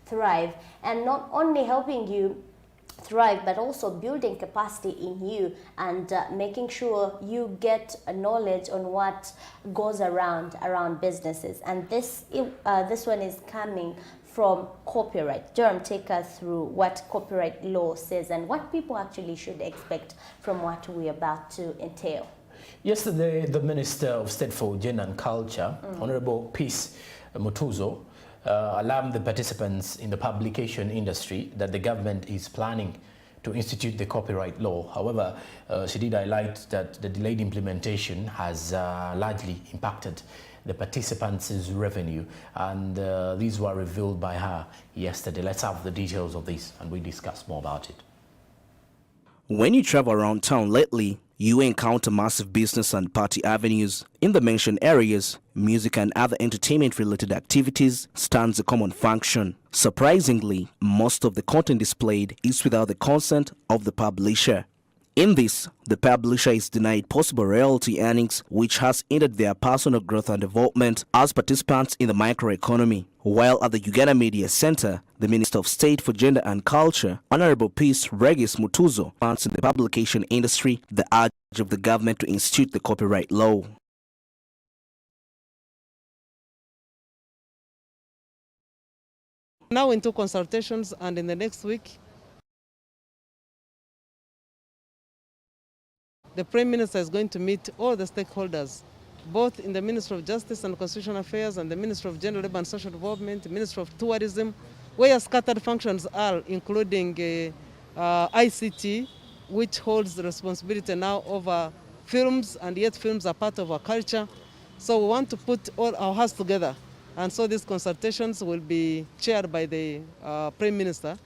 thrive, and not only helping you thrive but also building capacity in you and making sure you get a knowledge on what goes around businesses. And this one is coming from copyright. Jerome, take us through what copyright law says and what people actually should expect from what we're about to entail. Yesterday, the Minister of State for Gender and Culture, Honorable Peace Mutuzo, alarmed the participants in the publication industry that the government is planning to institute the copyright law. However, she did highlight that the delayed implementation has largely impacted the participants' revenue, and these were revealed by her yesterday. Let's have the details of this and we discuss more about it. When you travel around town lately, you encounter massive business and party avenues. In the mentioned areas, music and other entertainment-related activities stands a common function. Surprisingly, most of the content displayed is without the consent of the publisher. In this, the publisher is denied possible royalty earnings, which has hindered their personal growth and development as participants in the microeconomy. While at the Uganda Media Center, the Minister of State for Gender and Culture, Honorable Peace Regis Mutuzo, wants in the publication industry the urge of the government to institute the copyright law. Now into consultations, and in the next week, the Prime Minister is going to meet all the stakeholders, both in the Ministry of Justice and Constitutional Affairs and the Ministry of Gender, Labour and Social Development, the Ministry of Tourism, where scattered functions are, including ICT, which holds the responsibility now over films, and yet films are part of our culture. So we want to put all our hearts together. And so these consultations will be chaired by the Prime Minister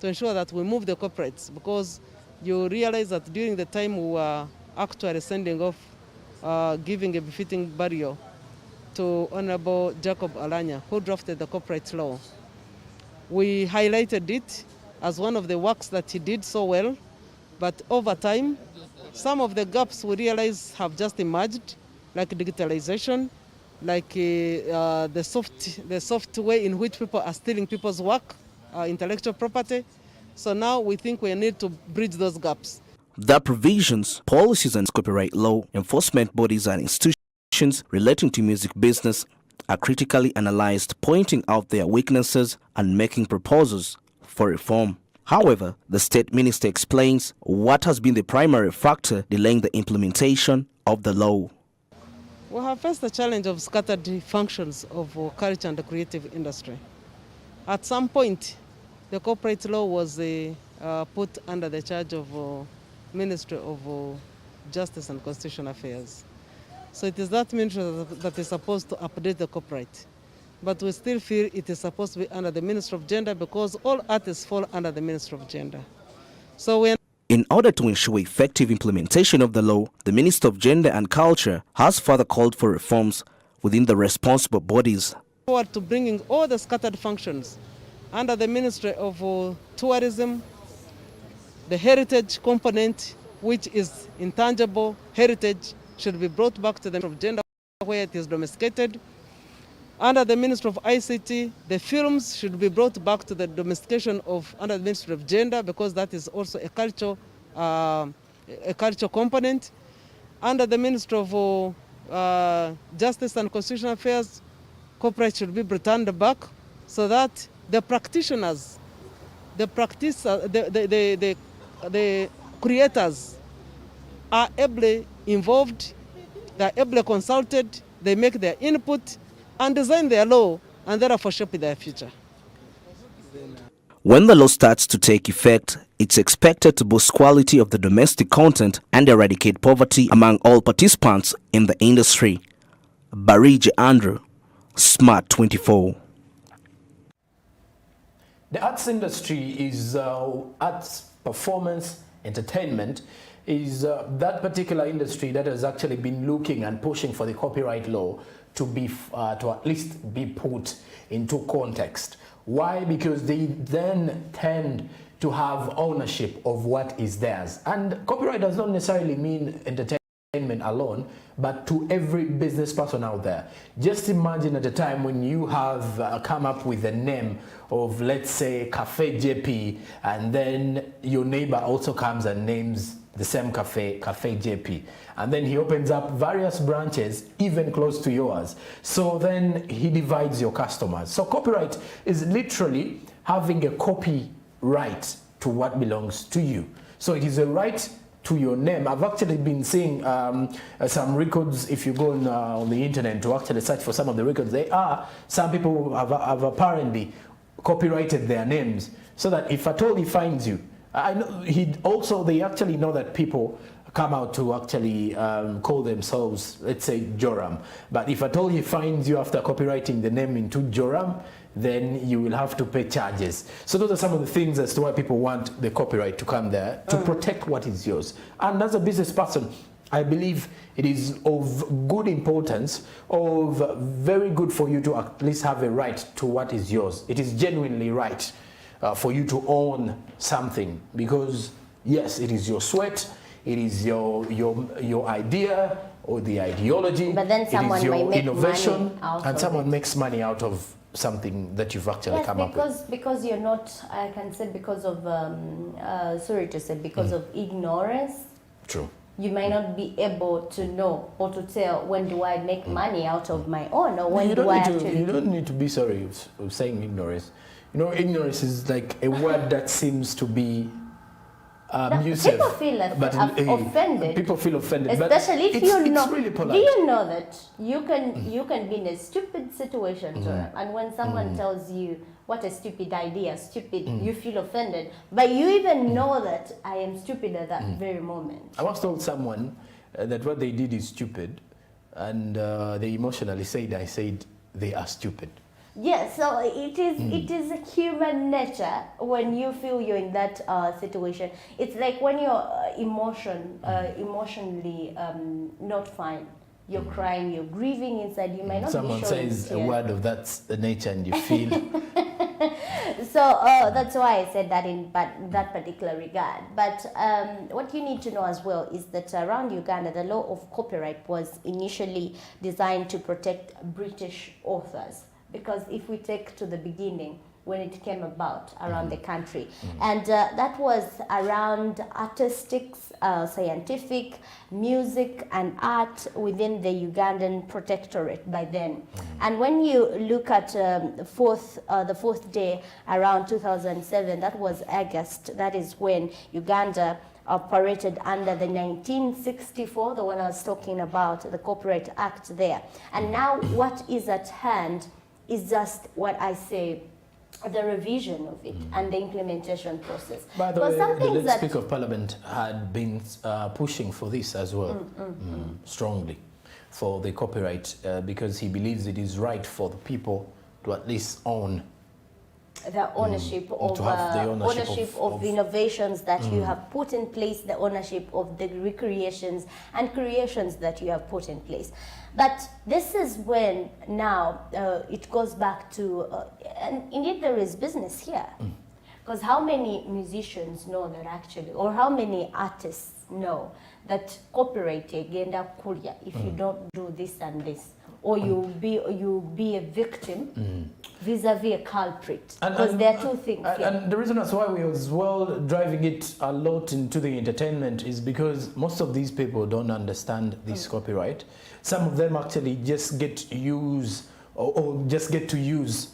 to ensure that we move the corporates, because you realize that during the time we were actually sending off, giving a befitting burial to Honorable Jacob Alanya, who drafted the corporate law, we highlighted it as one of the works that he did so well, but over time, some of the gaps we realize have just emerged, like digitalization, like the soft way in which people are stealing people's work, intellectual property. So now we think we need to bridge those gaps. The provisions, policies and copyright law, enforcement bodies and institutions relating to music business are critically analyzed, pointing out their weaknesses and making proposals for reform. However, the State Minister explains what has been the primary factor delaying the implementation of the law. We have faced the challenge of scattered functions of culture and the creative industry. At some point, the corporate law was put under the charge of Ministry of Justice and Constitutional Affairs. So it is that ministry that is supposed to update the corporate. But we still feel it is supposed to be under the Ministry of Gender, because all artists fall under the Ministry of Gender. So in order to ensure effective implementation of the law, the Minister of Gender and Culture has further called for reforms within the responsible bodies. Forward to bringing all the scattered functions under the Ministry of Tourism, the heritage component, which is intangible heritage, should be brought back to the Ministry of Gender where it is domesticated. Under the Ministry of ICT, the films should be brought back to the domestication of under the Ministry of Gender, because that is also a cultural component. Under the Ministry of Justice and Constitutional Affairs, corporate should be returned back, so that the practitioners, the creators are ably involved, they are ably consulted, they make their input and design their law, and therefore shape their future. When the law starts to take effect, it's expected to boost quality of the domestic content and eradicate poverty among all participants in the industry. Barige Andrew, Smart 24. The arts industry is arts, performance, entertainment is that particular industry that has actually been looking and pushing for the copyright law to be to at least be put into context. Why? Because they then tend to have ownership of what is theirs, and copyright does not necessarily mean entertainment. entertainment alone, but to every business person out there. Just imagine at a time when you have come up with a name of, let's say, Cafe JP, and then your neighbor also comes and names the same cafe, Cafe JP, and then he opens up various branches even close to yours. So then he divides your customers. So copyright is literally having a copyright to what belongs to you. So it is a right to your name. I've actually been seeing some records. If you go on the internet to actually search for some of the records, some people who have apparently copyrighted their names, so that if at all he finds you, I know they actually know that people come out to actually call themselves, let's say, Joram. But if at all he finds you after copywriting the name into Joram, then you will have to pay charges. So those are some of the things as to why people want the copyright to come there, to protect what is yours. And as a business person, I believe it is of good importance, of very good for you to at least have a right to what is yours. It is genuinely right for you to own something, because yes, it is your sweat, it is your idea or the ideology, but then someone it is your might make innovation, money out and of someone it. makes money out of something that you've actually come up with. Because you're not, I can say, because of sorry to say, because of ignorance. True. You might not be able to know or to tell, when do I make money out of my own, or when do I actually... You don't need to be sorry of saying ignorance. You know, ignorance is like a word that seems to be abusive. People feel offended. People feel offended. Especially if you know. It's really polite. Do you know that you can be in a stupid situation, and when someone tells you what a stupid idea, you feel offended, but you even know that I am stupid at that very moment. I once told someone that what they did is stupid, and they emotionally said, I said, they are stupid. Yes, so it is human nature when you feel you're in that situation. It's like when you're emotionally not fine. You're crying, you're grieving inside. You might not Someone be showing says tears. a word of that nature, and you feel. So that's why I said that in that particular regard. But what you need to know as well is that around Uganda, the law of copyright was initially designed to protect British authors. Because if we take to the beginning, when it came about around the country, and that was around artistics, scientific, music and art within the Ugandan protectorate by then. And when you look at the fourth day around 2007, that was August, that is when Uganda operated under the 1964, the one I was talking about, the Copyright Act there. And now what is at hand is just what I say, the revision of it and the implementation process. By the way, the late Speaker of Parliament had been pushing for this as well, strongly, for the copyright, because he believes it is right for the people to at least own the ownership of to have the ownership of innovations that you have put in place, the ownership of the recreations and creations that you have put in place. But this is when now it goes back to, and indeed there is business here. Because how many musicians know that actually, or how many artists know that copyright agenda kuria if you don't do this and this, or you'll be a victim vis-a-vis a culprit, because there are two things here. And the reason that's why we as well driving it a lot into the entertainment is because most of these people don't understand this copyright. Some of them actually just get to use or just get to use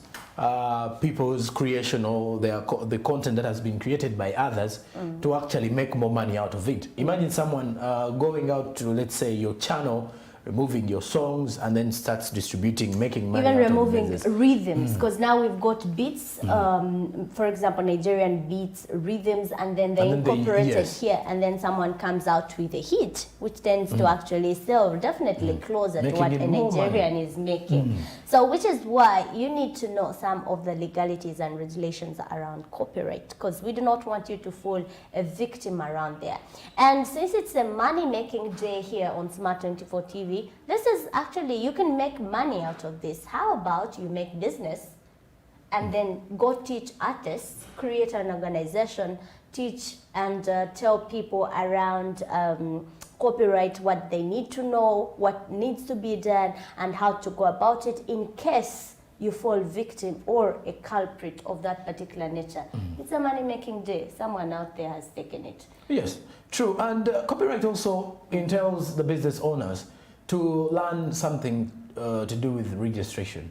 people's creation or the content that has been created by others to actually make more money out of it. Imagine someone going out to, let's say, your channel, removing your songs, and then starts distributing, making money. Even out removing of rhythms, because now we've got beats, for example, Nigerian beats, rhythms, and then they incorporate it here, and then someone comes out with a hit, which tends to actually sell definitely closer to what a Nigerian is making. So, which is why you need to know some of the legalities and regulations around copyright, because we do not want you to fall a victim around there. And since it's a money-making day here on Smart 24 TV, this is actually, you can make money out of this. How about you make business and then go teach artists, create an organization teach and tell people around copyright, what they need to know, what needs to be done, and how to go about it in case you fall victim or a culprit of that particular nature. It's a money-making day. Someone out there has taken it. Yes, true. And copyright also entails the business owners to learn something to do with registration.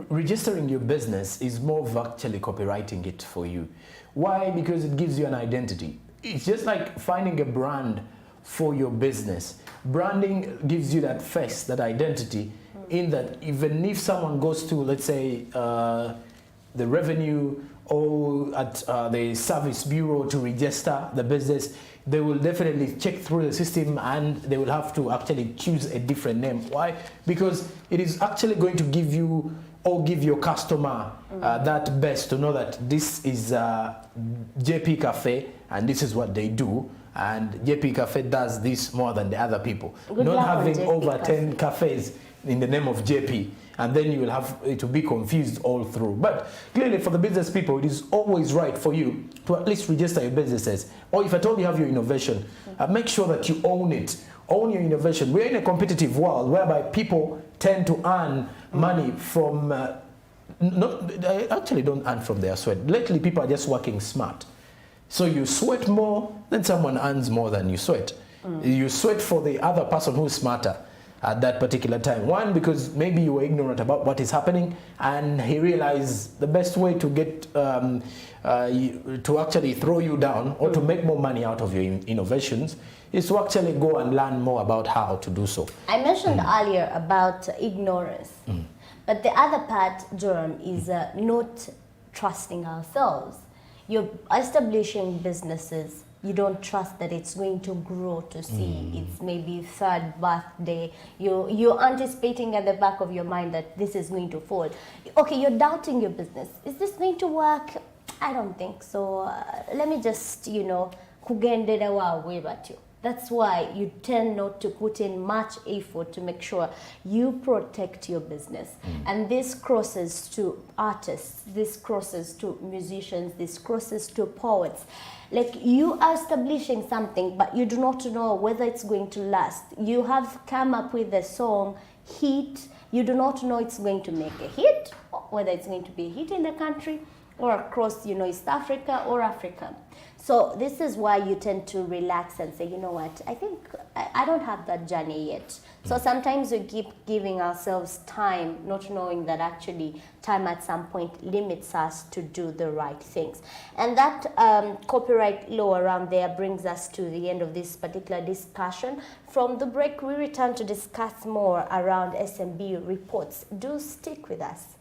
Registering your business is more of actually copywriting it for you. Why? Because it gives you an identity. It's just like finding a brand for your business. Branding gives you that face, that identity, in that even if someone goes to, let's say, the revenue or at the service bureau to register the business, they will definitely check through the system and they will have to actually choose a different name. Why? Because it is actually going to give you or give your customer that best to know that this is JP Cafe and this is what they do. And JP Cafe does this more than the other people. Good Not luck on having JP over Cafe. 10 cafes in the name of JP, and then you will have to be confused all through. But clearly for the business people, it is always right for you to at least register your businesses. Or if at all you have your innovation, make sure that you own it. Own your innovation. We're in a competitive world whereby people tend to earn money from, they actually don't earn from their sweat. Lately people are just working smart. So you sweat more, then someone earns more than you sweat. You sweat for the other person who's smarter at that particular time. One, because maybe you were ignorant about what is happening and he realized the best way to get, to actually throw you down or to make more money out of your innovations is to actually go and learn more about how to do so. I mentioned earlier about ignorance, but the other part, Joram, is not trusting ourselves. You're establishing businesses, you don't trust that it's going to grow to see its maybe third birthday. You're anticipating at the back of your mind that this is going to fall. Okay, you're doubting your business. Is this going to work? I don't think so. Let me just, kugendera wa webatu. That's why you tend not to put in much effort to make sure you protect your business. And this crosses to artists, this crosses to musicians, this crosses to poets. Like, you are establishing something, but you do not know whether it's going to last. You have come up with a song, hit, you do not know it's going to make a hit, or whether it's going to be a hit in the country, or across, East Africa or Africa. So this is why you tend to relax and say, you know what, I think I don't have that journey yet. So sometimes we keep giving ourselves time, not knowing that actually time at some point limits us to do the right things. And that copyright law around there brings us to the end of this particular discussion. From the break, we return to discuss more around SMB reports. Do stick with us.